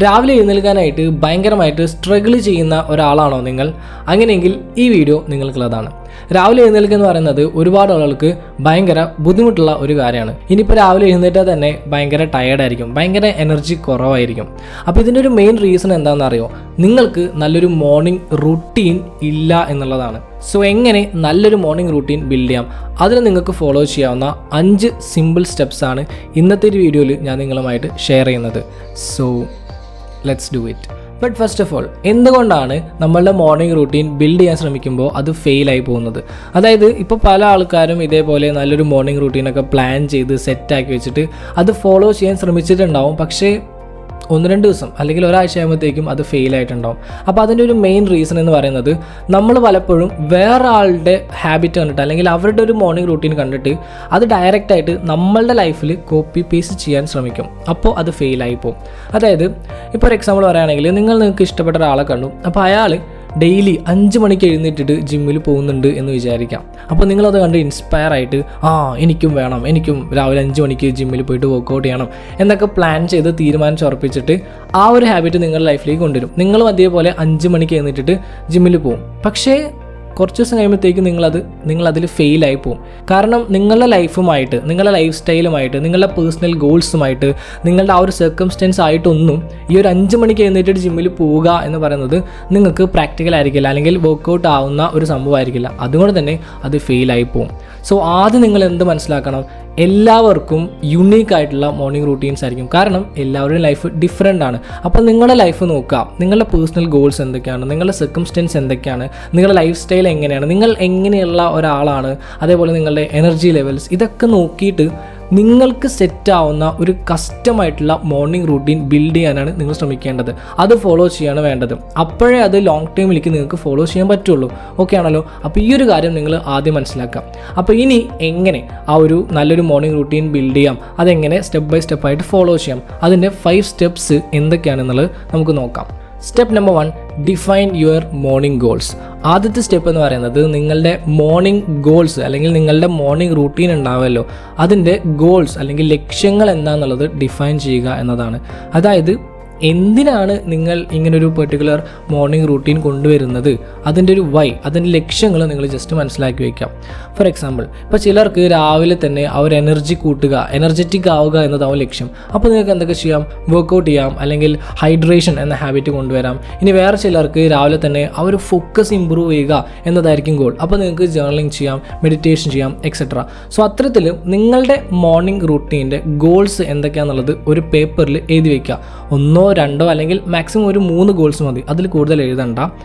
രാവിലെ എഴുന്നേൽക്കാനായിട്ട് ഭയങ്കരമായിട്ട് സ്ട്രഗിൾ ചെയ്യുന്ന ഒരാളാണോ നിങ്ങൾ? അങ്ങനെയെങ്കിൽ ഈ വീഡിയോ നിങ്ങൾക്കുള്ളതാണ്. രാവിലെ എഴുന്നേൽക്കുക എന്ന് പറയുന്നത് ഒരുപാട് ആളുകൾക്ക് ഭയങ്കര ബുദ്ധിമുട്ടുള്ള ഒരു കാര്യമാണ്. ഇനിയിപ്പോൾ രാവിലെ എഴുന്നേറ്റാൽ തന്നെ ഭയങ്കര ടയേർഡായിരിക്കും, ഭയങ്കര എനർജി കുറവായിരിക്കും. അപ്പോൾ ഇതിൻ്റെ ഒരു മെയിൻ റീസൺ എന്താണെന്ന് അറിയോ? നിങ്ങൾക്ക് നല്ലൊരു മോർണിംഗ് റുട്ടീൻ ഇല്ല എന്നുള്ളതാണ്. സോ എങ്ങനെ നല്ലൊരു മോർണിംഗ് റുട്ടീൻ ബിൽഡ് ചെയ്യാം, അതിന് നിങ്ങൾക്ക് ഫോളോ ചെയ്യാവുന്ന 5 സിമ്പിൾ സ്റ്റെപ്സാണ് ഇന്നത്തെ ഒരു വീഡിയോയിൽ ഞാൻ നിങ്ങളുമായിട്ട് ഷെയർ ചെയ്യുന്നത്. So let's do it. But first of all, എന്തുകൊണ്ടാണ് നമ്മളുടെ മോർണിംഗ് റൂട്ടീൻ ബിൽഡ് ചെയ്യാൻ ശ്രമിക്കുമ്പോൾ അത് ഫെയിലായി പോകുന്നത്? അതായത് ഇപ്പോൾ പല ആൾക്കാരും ഇതേപോലെ നല്ലൊരു മോർണിംഗ് റൂട്ടീനൊക്കെ പ്ലാൻ ചെയ്ത് സെറ്റാക്കി വെച്ചിട്ട് അത് ഫോളോ ചെയ്യാൻ ശ്രമിച്ചിട്ടുണ്ടാവും. പക്ഷേ 1-2 ദിവസം അല്ലെങ്കിൽ ഒരാഴ്ച ആകുമ്പോഴത്തേക്കും അത് ഫെയിലായിട്ടുണ്ടാവും. അപ്പോൾ അതിൻ്റെ ഒരു മെയിൻ റീസൺ എന്ന് പറയുന്നത്, നമ്മൾ പലപ്പോഴും വേറെ ആളുടെ ഹാബിറ്റ് കണ്ടിട്ട് അല്ലെങ്കിൽ അവരുടെ ഒരു മോർണിംഗ് റൂട്ടീൻ കണ്ടിട്ട് അത് ഡയറക്റ്റായിട്ട് നമ്മളുടെ ലൈഫിൽ കോപ്പി പേസ്റ്റ് ചെയ്യാൻ ശ്രമിക്കും. അപ്പോൾ അത് ഫെയിലായി പോകും. അതായത് ഇപ്പോൾ ഒരു എക്സാമ്പിൾ പറയുകയാണെങ്കിൽ, നിങ്ങൾക്ക് ഇഷ്ടപ്പെട്ട ഒരാളെ കണ്ടു, അപ്പോൾ അയാൾ ഡെയിലി 5 മണിക്ക് എഴുന്നേറ്റിട്ട് ജിമ്മിൽ പോകുന്നുണ്ട് എന്ന് വിചാരിക്കാം. അപ്പോൾ നിങ്ങളത് കണ്ട് ഇൻസ്പയർ ആയിട്ട് എനിക്കും വേണം, എനിക്കും രാവിലെ 5 മണിക്ക് ജിമ്മിൽ പോയിട്ട് വർക്കൗട്ട് ചെയ്യണം എന്നൊക്കെ പ്ലാൻ ചെയ്ത് തീരുമാനിച്ചുറപ്പിച്ചിട്ട് ആ ഒരു ഹാബിറ്റ് നിങ്ങളുടെ ലൈഫിലേക്ക് കൊണ്ടുവരും. നിങ്ങളും അതേപോലെ 5 മണിക്ക് എഴുന്നേറ്റിട്ട് ജിമ്മിൽ പോകും. പക്ഷേ കുറച്ച് ദിവസം കഴിയുമ്പോഴത്തേക്കും നിങ്ങളതിൽ ഫെയിലായി പോകും. കാരണം നിങ്ങളുടെ ലൈഫുമായിട്ട്, നിങ്ങളുടെ ലൈഫ് സ്റ്റൈലുമായിട്ട്, നിങ്ങളുടെ പേഴ്സണൽ ഗോൾസുമായിട്ട്, നിങ്ങളുടെ ആ ഒരു സർക്കംസ്റ്റൻസ് ആയിട്ടൊന്നും ഈ ഒരു 5 മണിക്ക് എഴുന്നേറ്റിട്ട് ജിമ്മിൽ പോവുക എന്ന് പറയുന്നത് നിങ്ങൾക്ക് പ്രാക്ടിക്കൽ ആയിരിക്കില്ല, അല്ലെങ്കിൽ വർക്കൗട്ട് ആവുന്ന ഒരു സംഭവമായിരിക്കില്ല. അതുകൊണ്ട് തന്നെ അത് ഫെയിലായി പോകും. സോ ആദ്യം നിങ്ങൾ എന്ത് മനസ്സിലാക്കണം? എല്ലാവർക്കും യുണീക്ക് ആയിട്ടുള്ള മോർണിംഗ് റൂട്ടീൻസ് ആയിരിക്കും. കാരണം എല്ലാവരുടെയും ലൈഫ് ഡിഫറെൻ്റ് ആണ്. അപ്പോൾ നിങ്ങളുടെ ലൈഫ് നോക്കുക, നിങ്ങളുടെ പേഴ്സണൽ ഗോൾസ് എന്തൊക്കെയാണ്, നിങ്ങളുടെ സർക്കംസ്റ്റൻസ് എന്തൊക്കെയാണ്, നിങ്ങളുടെ ലൈഫ് സ്റ്റൈൽ എങ്ങനെയാണ്, നിങ്ങൾ എങ്ങനെയുള്ള ഒരാളാണ്, അതേപോലെ നിങ്ങളുടെ എനർജി ലെവൽസ്, ഇതൊക്കെ നോക്കിയിട്ട് നിങ്ങൾക്ക് സെറ്റാവുന്ന ഒരു കസ്റ്റമായിട്ടുള്ള മോർണിംഗ് റൂട്ടീൻ ബിൽഡ് ചെയ്യാനാണ് നിങ്ങൾ ശ്രമിക്കേണ്ടത്. അത് ഫോളോ ചെയ്യാണ് വേണ്ടത്. അപ്പോഴേ അത് ലോങ് ടൈമിലേക്ക് നിങ്ങൾക്ക് ഫോളോ ചെയ്യാൻ പറ്റുള്ളൂ. ഓക്കെ ആണല്ലോ? അപ്പോൾ ഈ ഒരു കാര്യം നിങ്ങൾ ആദ്യം മനസ്സിലാക്കാം. അപ്പോൾ ഇനി എങ്ങനെ ആ ഒരു നല്ലൊരു മോർണിംഗ് റൂട്ടീൻ ബിൽഡ് ചെയ്യാം, അതെങ്ങനെ സ്റ്റെപ്പ് ബൈ സ്റ്റെപ്പായിട്ട് ഫോളോ ചെയ്യാം, അതിൻ്റെ 5 സ്റ്റെപ്സ് എന്തൊക്കെയാണെന്നുള്ളത് നമുക്ക് നോക്കാം. Step number 1, define your morning goals. ആദ്യത്തെ സ്റ്റെപ്പ് എന്ന് പറയുന്നത്, നിങ്ങളുടെ മോർണിംഗ് ഗോൾസ് അല്ലെങ്കിൽ നിങ്ങളുടെ മോർണിംഗ് റൂട്ടീൻ ഉണ്ടാവുമല്ലോ, അതിൻ്റെ ഗോൾസ് അല്ലെങ്കിൽ ലക്ഷ്യങ്ങൾ എന്താണെന്നുള്ളത് ഡിഫൈൻ ചെയ്യുക എന്നതാണ്. അതായത് എന്തിനാണ് നിങ്ങൾ ഇങ്ങനൊരു പെർട്ടിക്കുലർ മോർണിംഗ് റൂട്ടീൻ കൊണ്ടുവരുന്നത്, അതിൻ്റെ ഒരു വൈ, അതിൻ്റെ ലക്ഷ്യങ്ങൾ നിങ്ങൾ ജസ്റ്റ് മനസ്സിലാക്കി വയ്ക്കാം. ഫോർ എക്സാമ്പിൾ, ഇപ്പോൾ ചിലർക്ക് രാവിലെ തന്നെ ആ ഒരു എനർജി കൂട്ടുക, എനർജറ്റിക് ആവുക എന്നതാവും ലക്ഷ്യം. അപ്പോൾ നിങ്ങൾക്ക് എന്തൊക്കെ ചെയ്യാം? വർക്കൗട്ട് ചെയ്യാം, അല്ലെങ്കിൽ ഹൈഡ്രേഷൻ എന്ന ഹാബിറ്റ് കൊണ്ടുവരാം. ഇനി വേറെ ചിലർക്ക് രാവിലെ തന്നെ ആ ഒരു ഫോക്കസ് ഇമ്പ്രൂവ് ചെയ്യുക എന്നതായിരിക്കും ഗോൾ. അപ്പോൾ നിങ്ങൾക്ക് ജേർണലിംഗ് ചെയ്യാം, മെഡിറ്റേഷൻ ചെയ്യാം, എക്സെട്ര. സോ അത്തരത്തിൽ നിങ്ങളുടെ മോർണിംഗ് റൂട്ടീൻ്റെ ഗോൾസ് എന്തൊക്കെയാണെന്നുള്ളത് ഒരു പേപ്പറിൽ എഴുതി വയ്ക്കുക. 1, 2 അല്ലെങ്കിൽ മാക്സിമം ഒരു 3 ഗോൾസ് മതി, അതിൽ കൂടുതൽ എഴുതണ്ട.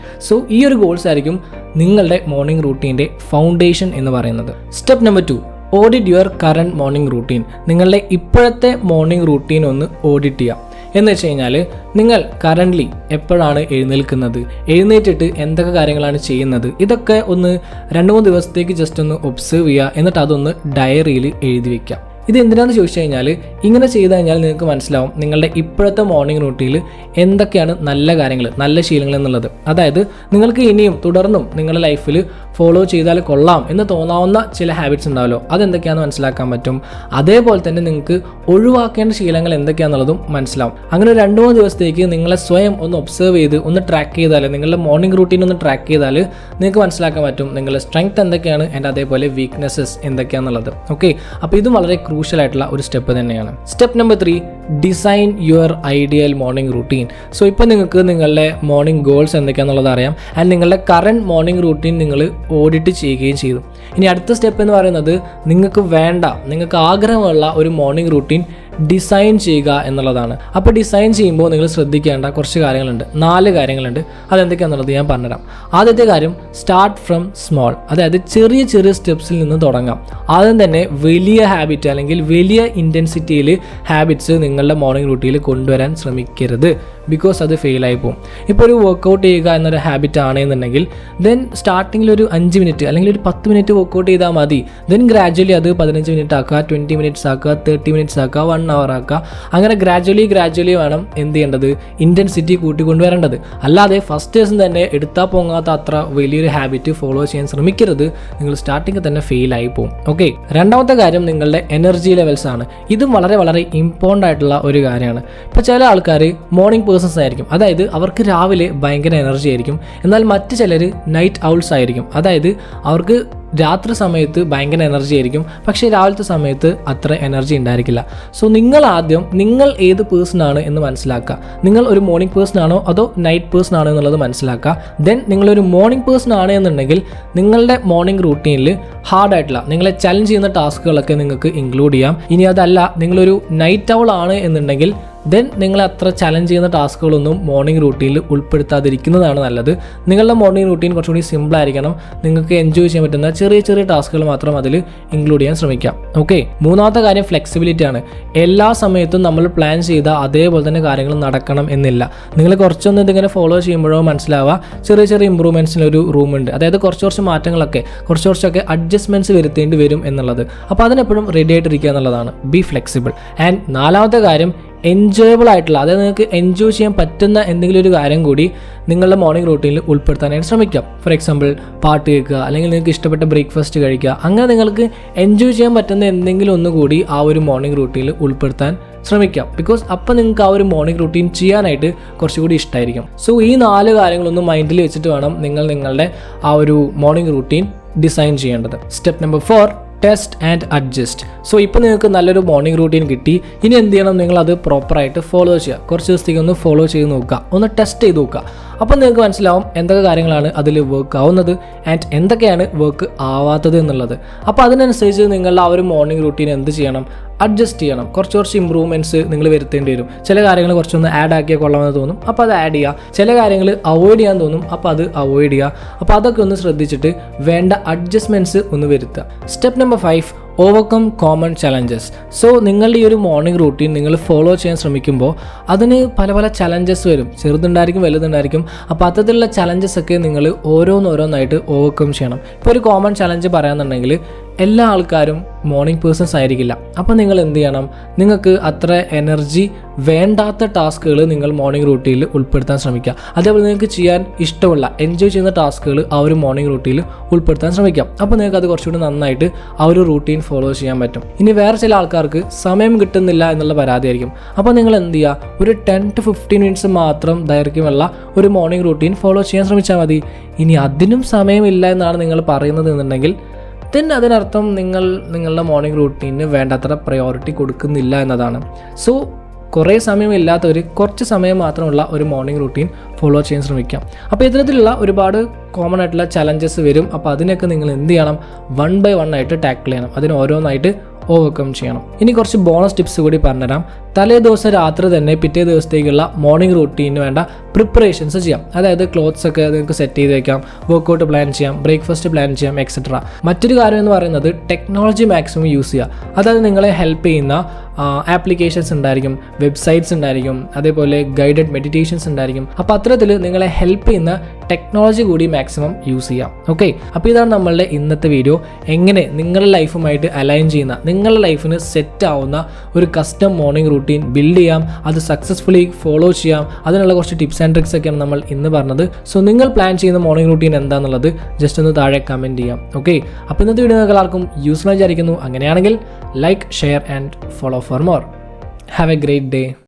സോ ഈ ഒരു ഗോൾസ് ആയിരിക്കും നിങ്ങളുടെ മോർണിംഗ് റൂട്ടീൻ്റെ ഫൗണ്ടേഷൻ എന്ന് പറയുന്നത്. Step number 2, audit your current morning routine. നിങ്ങളുടെ ഇപ്പോഴത്തെ മോർണിംഗ് റൂട്ടീൻ ഒന്ന് ഓഡിറ്റ് ചെയ്യാം. എന്ന് വെച്ച് കഴിഞ്ഞാൽ, നിങ്ങൾ കറൻ്റ്ലി എപ്പോഴാണ് എഴുന്നേൽക്കുന്നത്, എഴുന്നേറ്റിട്ട് എന്തൊക്കെ കാര്യങ്ങളാണ് ചെയ്യുന്നത്, ഇതൊക്കെ ഒന്ന് 2-3 ദിവസത്തേക്ക് ജസ്റ്റ് ഒന്ന് ഒബ്സർവ് ചെയ്യുക. എന്നിട്ട് അതൊന്ന് ഡയറിയിൽ എഴുതി വയ്ക്കാം. ഇത് എന്തിനാണെന്ന് ചോദിച്ചു കഴിഞ്ഞാൽ, ഇങ്ങനെ ചെയ്ത് കഴിഞ്ഞാൽ നിങ്ങൾക്ക് മനസ്സിലാവും നിങ്ങളുടെ ഇപ്പോഴത്തെ മോർണിംഗ് റൂട്ടീനിൽ എന്തൊക്കെയാണ് നല്ല കാര്യങ്ങൾ, നല്ല ശീലങ്ങൾ എന്നുള്ളത്. അതായത് നിങ്ങൾക്ക് ഇനിയും തുടർന്നും നിങ്ങളുടെ ലൈഫിൽ ഫോളോ ചെയ്താൽ കൊള്ളാം എന്ന് തോന്നാവുന്ന ചില ഹാബിറ്റ്സ് ഉണ്ടാവുമല്ലോ, അതെന്തൊക്കെയാണെന്ന് മനസ്സിലാക്കാൻ പറ്റും. അതേപോലെ തന്നെ നിങ്ങൾക്ക് ഒഴിവാക്കേണ്ട ശീലങ്ങൾ എന്തൊക്കെയാണെന്നുള്ളതും മനസ്സിലാവും. അങ്ങനെ 2-3 ദിവസത്തേക്ക് നിങ്ങളെ സ്വയം ഒന്ന് ഒബ്സർവ് ചെയ്ത് ഒന്ന് ട്രാക്ക് ചെയ്താൽ, നിങ്ങളുടെ മോർണിംഗ് റൂട്ടീൻ ഒന്ന് ട്രാക്ക് ചെയ്താൽ നിങ്ങൾക്ക് മനസ്സിലാക്കാൻ പറ്റും നിങ്ങളുടെ സ്ട്രെങ്ത് എന്തൊക്കെയാണ് ആൻഡ് അതേപോലെ വീക്ക്നെസ്സസ് എന്തൊക്കെയാണെന്നുള്ളത്. ഓക്കെ, അപ്പോൾ ഇതും വളരെ ക്രൂഷ്യൽ ആയിട്ടുള്ള ഒരു സ്റ്റെപ്പ് തന്നെയാണ്. Step number 3, design your ideal morning routine. So ഇപ്പോൾ നിങ്ങൾക്ക് നിങ്ങളുടെ മോർണിംഗ് ഗോൾസ് എന്തൊക്കെയാണെന്നുള്ളത് അറിയാം, ആൻഡ് നിങ്ങളുടെ കറൻറ്റ് മോർണിംഗ് റൂട്ടീൻ നിങ്ങൾ ഓഡിറ്റ് ചെയ്യുകയും ചെയ്തു. ഇനി അടുത്ത സ്റ്റെപ്പ് എന്ന് പറയുന്നത്, നിങ്ങൾക്ക് ആഗ്രഹമുള്ള ഒരു മോർണിംഗ് റൂട്ടീൻ ഡിസൈൻ ചെയ്യുക എന്നുള്ളതാണ്. അപ്പോൾ ഡിസൈൻ ചെയ്യുമ്പോൾ നിങ്ങൾ ശ്രദ്ധിക്കേണ്ട കുറച്ച് കാര്യങ്ങളുണ്ട്, 4 കാര്യങ്ങളുണ്ട്. അതെന്തൊക്കെയാണെന്നുള്ളത് ഞാൻ പറഞ്ഞുതരാം. ആദ്യത്തെ കാര്യം, സ്റ്റാർട്ട് ഫ്രം സ്മോൾ. അതായത് ചെറിയ ചെറിയ സ്റ്റെപ്സിൽ നിന്ന് തുടങ്ങാം. ആദ്യം തന്നെ വലിയ ഹാബിറ്റ് അല്ലെങ്കിൽ വലിയ ഇൻറ്റൻസിറ്റിയിൽ ഹാബിറ്റ്സ് നിങ്ങളുടെ മോർണിംഗ് റൂട്ടീനിൽ കൊണ്ടുവരാൻ ശ്രമിക്കരുത്. ബിക്കോസ് അത് ഫെയിലായി പോകും. ഇപ്പോൾ ഒരു വർക്കൗട്ട് ചെയ്യുക എന്നൊരു ഹാബിറ്റ് ആണെന്നുണ്ടെങ്കിൽ ദെൻ സ്റ്റാർട്ടിങ്ങിൽ ഒരു 5 മിനിറ്റ് അല്ലെങ്കിൽ ഒരു 10 മിനിറ്റ് വർക്കൗട്ട് ചെയ്താൽ മതി. ദെൻ ഗ്രാജ്വലി അത് 15 മിനിറ്റ് ആക്കുക, 20 മിനിറ്റ്സ് ആക്കുക, 30 മിനിറ്റ്സ് ആക്കുക, 1 hour ആക്കുക. അങ്ങനെ ഗ്രാജുവലി വേണം എന്ത് ചെയ്യേണ്ടത്, ഇൻറ്റൻസിറ്റി കൂട്ടിക്കൊണ്ടുവരേണ്ടത്. അല്ലാതെ ഫസ്റ്റ് ദിവസം തന്നെ എടുത്താൽ പോകാത്ത അത്ര വലിയൊരു ഹാബിറ്റ് ഫോളോ ചെയ്യാൻ ശ്രമിക്കരുത്. നിങ്ങൾ സ്റ്റാർട്ടിങ്ങിൽ തന്നെ ഫെയിലായി പോകും. ഓക്കെ, രണ്ടാമത്തെ കാര്യം നിങ്ങളുടെ എനർജി ലെവൽസ് ആണ്. ഇതും വളരെ വളരെ ഇമ്പോർട്ടൻ്റ് ആയിട്ടുള്ള ഒരു കാര്യമാണ്. ഇപ്പോൾ ചില ആൾക്കാർ മോർണിംഗ് പേഴ്സൺസ് ആയിരിക്കും, അതായത് അവർക്ക് രാവിലെ ഭയങ്കര എനർജി ആയിരിക്കും. എന്നാൽ മറ്റു ചിലർ നൈറ്റ് ഔൾസ് ആയിരിക്കും, അതായത് അവർക്ക് രാത്രി സമയത്ത് ഭയങ്കര എനർജി ആയിരിക്കും, പക്ഷേ രാവിലത്തെ സമയത്ത് അത്ര എനർജി ഉണ്ടായിരിക്കില്ല. സോ നിങ്ങൾ ആദ്യം നിങ്ങൾ ഏത് പേഴ്സൺ ആണ് എന്ന് മനസ്സിലാക്കുക. നിങ്ങൾ ഒരു മോർണിംഗ് പേഴ്സൺ ആണോ അതോ നൈറ്റ് പേഴ്സൺ ആണോ എന്നുള്ളത് മനസ്സിലാക്കുക. ദെൻ നിങ്ങളൊരു മോർണിംഗ് പേഴ്സൺ ആണ് എന്നുണ്ടെങ്കിൽ നിങ്ങളുടെ മോർണിംഗ് റൂട്ടീനിൽ ഹാർഡായിട്ടുള്ള നിങ്ങളെ ചലഞ്ച് ചെയ്യുന്ന ടാസ്കുകളൊക്കെ നിങ്ങൾക്ക് ഇൻക്ലൂഡ് ചെയ്യാം. ഇനി അതല്ല നിങ്ങളൊരു നൈറ്റ് ഔൾ ആണ് എന്നുണ്ടെങ്കിൽ ദെൻ നിങ്ങൾ അത്ര ചലഞ്ച് ചെയ്യുന്ന ടാസ്കുകളൊന്നും മോർണിംഗ് റൂട്ടീനിൽ ഉൾപ്പെടുത്താതിരിക്കുന്നതാണ് നല്ലത്. നിങ്ങളുടെ മോർണിംഗ് റൂട്ടീൻ കുറച്ചുകൂടി സിമ്പിൾ ആയിരിക്കണം. നിങ്ങൾക്ക് എൻജോയ് ചെയ്യാൻ പറ്റുന്ന ചെറിയ ചെറിയ ടാസ്കുകൾ മാത്രം അതിൽ ഇൻക്ലൂഡ് ചെയ്യാൻ ശ്രമിക്കാം. ഓക്കെ, മൂന്നാമത്തെ കാര്യം ഫ്ലെക്സിബിലിറ്റി ആണ്. എല്ലാ സമയത്തും നമ്മൾ പ്ലാൻ ചെയ്ത അതേപോലെ തന്നെ കാര്യങ്ങൾ നടക്കണം എന്നില്ല. നിങ്ങൾ കുറച്ചൊന്നും ഇതിങ്ങനെ ഫോളോ ചെയ്യുമ്പോഴോ മനസ്സിലാവുക ചെറിയ ചെറിയ ഇമ്പ്രൂവ്മെൻറ്റ്സിനൊരു റൂമുണ്ട്, അതായത് കുറച്ച് മാറ്റങ്ങളൊക്കെ കുറച്ചൊക്കെ അഡ്ജസ്റ്റ്മെൻറ്റ്സ് വരുത്തേണ്ടി വരും എന്നുള്ളത്. അപ്പോൾ അതിനെപ്പോഴും റെഡി ആയിട്ടിരിക്കുക എന്നുള്ളതാണ്. B flexible. ആൻഡ് നാലാമത്തെ കാര്യം എൻജോയബിൾ ആയിട്ടുള്ള, അതായത് നിങ്ങൾക്ക് എൻജോയ് ചെയ്യാൻ പറ്റുന്ന എന്തെങ്കിലും ഒരു കാര്യം കൂടി നിങ്ങളുടെ മോർണിംഗ് റൂട്ടീനിൽ ഉൾപ്പെടുത്താനായിട്ട് ശ്രമിക്കാം. ഫോർ എക്സാമ്പിൾ പാട്ട് കേൾക്കുക, അല്ലെങ്കിൽ നിങ്ങൾക്ക് ഇഷ്ടപ്പെട്ട ബ്രേക്ക്ഫാസ്റ്റ് കഴിക്കുക. അങ്ങനെ നിങ്ങൾക്ക് എൻജോയ് ചെയ്യാൻ പറ്റുന്ന എന്തെങ്കിലും ഒന്നുകൂടി ആ ഒരു മോർണിംഗ് റൂട്ടീനിൽ ഉൾപ്പെടുത്താൻ ശ്രമിക്കാം. ബിക്കോസ് അപ്പം നിങ്ങൾക്ക് ആ ഒരു മോർണിംഗ് റൂട്ടീൻ ചെയ്യാനായിട്ട് കുറച്ചുകൂടി ഇഷ്ടമായിരിക്കും. സോ ഈ 4 കാര്യങ്ങളൊന്നും മൈൻഡിൽ വെച്ചിട്ട് വേണം നിങ്ങൾ നിങ്ങളുടെ ആ ഒരു മോർണിംഗ് റൂട്ടീൻ ഡിസൈൻ ചെയ്യേണ്ടത്. Step number 4, test and adjust. So ഇപ്പോൾ നിങ്ങൾക്ക് നല്ലൊരു മോർണിംഗ് റൂട്ടീൻ കിട്ടി. ഇനി എന്ത് ചെയ്യണം, നിങ്ങളത് പ്രോപ്പറായിട്ട് ഫോളോ ചെയ്യുക. കുറച്ച് ദിവസത്തേക്ക് ഒന്ന് ഫോളോ ചെയ്ത് നോക്കുക, ഒന്ന് ടെസ്റ്റ് ചെയ്ത് നോക്കുക. അപ്പം നിങ്ങൾക്ക് മനസ്സിലാവും എന്തൊക്കെ കാര്യങ്ങളാണ് അതിൽ വർക്ക് ആവുന്നത് ആൻഡ് എന്തൊക്കെയാണ് വർക്ക് ആവാത്തത് എന്നുള്ളത്. അപ്പോൾ അതിനനുസരിച്ച് നിങ്ങളുടെ ആ ഒരു മോർണിംഗ് റൂട്ടീൻ എന്ത് ചെയ്യണം, അഡ്ജസ്റ്റ് ചെയ്യണം. കുറച്ച് ഇമ്പ്രൂവ്മെൻറ്റ്സ് നിങ്ങൾ വരുത്തേണ്ടി വരും. ചില കാര്യങ്ങൾ കുറച്ചൊന്ന് ആഡ് ആക്കിയാൽ കൊള്ളാമെന്ന് തോന്നും, അപ്പോൾ അത് ആഡ് ചെയ്യുക. ചില കാര്യങ്ങൾ അവോയ്ഡ് ചെയ്യാൻ തോന്നും, അപ്പോൾ അത് അവോയ്ഡ് ചെയ്യുക. അപ്പോൾ അതൊക്കെ ഒന്ന് ശ്രദ്ധിച്ചിട്ട് വേണ്ട അഡ്ജസ്റ്റ്മെൻറ്റ്സ് ഒന്ന് വരുത്തുക. Step number 5, overcome common challenges. So നിങ്ങളുടെ ഈ ഒരു മോർണിംഗ് റൂട്ടീൻ നിങ്ങൾ ഫോളോ ചെയ്യാൻ ശ്രമിക്കുമ്പോൾ അതിന് പല ചലഞ്ചസ് വരും. ചെറുതുണ്ടായിരിക്കും, വലുതുണ്ടായിരിക്കും. അപ്പോൾ അത്തരത്തിലുള്ള ചലഞ്ചസ് ഒക്കെ നിങ്ങൾ ഓരോന്നായിട്ട് ഓവർകം ചെയ്യണം. ഇപ്പോൾ ഒരു കോമൺ ചലഞ്ച് പറയാന്നുണ്ടെങ്കിൽ എല്ലാ ആൾക്കാരും മോർണിംഗ് പേഴ്സൺസ് ആയിരിക്കില്ല. അപ്പോൾ നിങ്ങൾ എന്ത് ചെയ്യണം, നിങ്ങൾക്ക് അത്ര എനർജി വേണ്ടാത്ത ടാസ്കുകൾ നിങ്ങൾ മോർണിംഗ് റൂട്ടീനിൽ ഉൾപ്പെടുത്താൻ ശ്രമിക്കുക. അതേപോലെ നിങ്ങൾക്ക് ചെയ്യാൻ ഇഷ്ടമുള്ള എൻജോയ് ചെയ്യുന്ന ടാസ്കുകൾ ആ ഒരു മോർണിംഗ് റൂട്ടീനിൽ ഉൾപ്പെടുത്താൻ ശ്രമിക്കാം. അപ്പോൾ നിങ്ങൾക്ക് അത് കുറച്ചുകൂടി നന്നായിട്ട് ആ ഒരു റൂട്ടീൻ ഫോളോ ചെയ്യാൻ പറ്റും. ഇനി വേറെ ചില ആൾക്കാർക്ക് സമയം കിട്ടുന്നില്ല എന്നുള്ള പരാതിയായിരിക്കും. അപ്പോൾ നിങ്ങൾ എന്ത് ചെയ്യുക, ഒരു 10 to 15 മിനിറ്റ്സ് മാത്രം ദൈർഘ്യമുള്ള ഒരു മോർണിംഗ് റൂട്ടീൻ ഫോളോ ചെയ്യാൻ ശ്രമിച്ചാൽ മതി. ഇനി അതിനും സമയമില്ല എന്നാണ് നിങ്ങൾ പറയുന്നത് എന്നുണ്ടെങ്കിൽ അതിനർത്ഥം നിങ്ങൾ നിങ്ങളുടെ മോർണിംഗ് റൂട്ടീന് വേണ്ടത്ര പ്രയോറിറ്റി കൊടുക്കുന്നില്ല എന്നതാണ്. സോ കുറേ സമയമില്ലാത്തവർ കുറച്ച് സമയം മാത്രമുള്ള ഒരു മോർണിംഗ് റൂട്ടീൻ ഫോളോ ചെയ്യാൻ ശ്രമിക്കാം. അപ്പോൾ ഇത്തരത്തിലുള്ള ഒരുപാട് കോമൺ ആയിട്ടുള്ള ചലഞ്ചസ് വരും. അപ്പോൾ അതിനൊക്കെ നിങ്ങൾ എന്ത് ചെയ്യണം, 1 by 1 ആയിട്ട് ടാക്കിൾ ചെയ്യണം. അതിന് ഓരോന്നായിട്ട് ഓവർകം ചെയ്യണം. ഇനി കുറച്ച് ബോണസ് ടിപ്സ് കൂടി പറഞ്ഞുതരാം. തലേ ദിവസം രാത്രി തന്നെ പിറ്റേ ദിവസത്തേക്കുള്ള മോർണിംഗ് റൂട്ടീന് വേണ്ട പ്രിപ്പറേഷൻസ് ചെയ്യാം. അതായത് ക്ലോത്ത്സ് ഒക്കെ നിങ്ങൾക്ക് സെറ്റ് ചെയ്ത് വെക്കാം, വർക്കൗട്ട് പ്ലാൻ ചെയ്യാം, ബ്രേക്ക്ഫാസ്റ്റ് പ്ലാൻ ചെയ്യാം, എക്സെട്ര. മറ്റൊരു കാര്യം എന്ന് പറയുന്നത് ടെക്നോളജി മാക്സിമം യൂസ് ചെയ്യുക. അതായത് നിങ്ങളെ ഹെൽപ്പ് ചെയ്യുന്ന ആപ്ലിക്കേഷൻസ് ഉണ്ടായിരിക്കും, വെബ്സൈറ്റ്സ് ഉണ്ടായിരിക്കും, അതേപോലെ ഗൈഡഡ് മെഡിറ്റേഷൻസ് ഉണ്ടായിരിക്കും. അപ്പോൾ അത്തരത്തിൽ നിങ്ങളെ ഹെൽപ്പ് ചെയ്യുന്ന ടെക്നോളജി കൂടി മാക്സിമം യൂസ് ചെയ്യാം. ഓക്കെ, അപ്പോൾ ഇതാണ് നമ്മളുടെ ഇന്നത്തെ വീഡിയോ. എങ്ങനെ നിങ്ങളുടെ ലൈഫുമായിട്ട് അലൈൻ ചെയ്യുന്ന, നിങ്ങളുടെ ലൈഫിന് സെറ്റ് ആവുന്ന ഒരു കസ്റ്റം മോർണിംഗ് റൂട്ടീൻ ബിൽഡ് ചെയ്യാം, അത് സക്സസ്ഫുള്ളി ഫോളോ ചെയ്യാം. അതിനുള്ള കുറച്ച് ടിപ്സ് ആൻഡ് ട്രിക്സ് ഒക്കെയാണ് നമ്മൾ ഇന്ന് പറഞ്ഞത്. സോ നിങ്ങൾ പ്ലാൻ ചെയ്യുന്ന മോർണിംഗ് റൂട്ടീൻ എന്താണെന്നുള്ളത് ജസ്റ്റ് ഒന്ന് താഴെ കമൻറ്റ് ചെയ്യാം. ഓക്കെ, അപ്പോൾ ഇന്നത്തെ വീഡിയോ നിങ്ങൾക്ക് എല്ലാവർക്കും യൂസ്ഫുൾ ആയി വിചാരിക്കുന്നു. അങ്ങനെയാണെങ്കിൽ like, share and follow for more. Have a great day.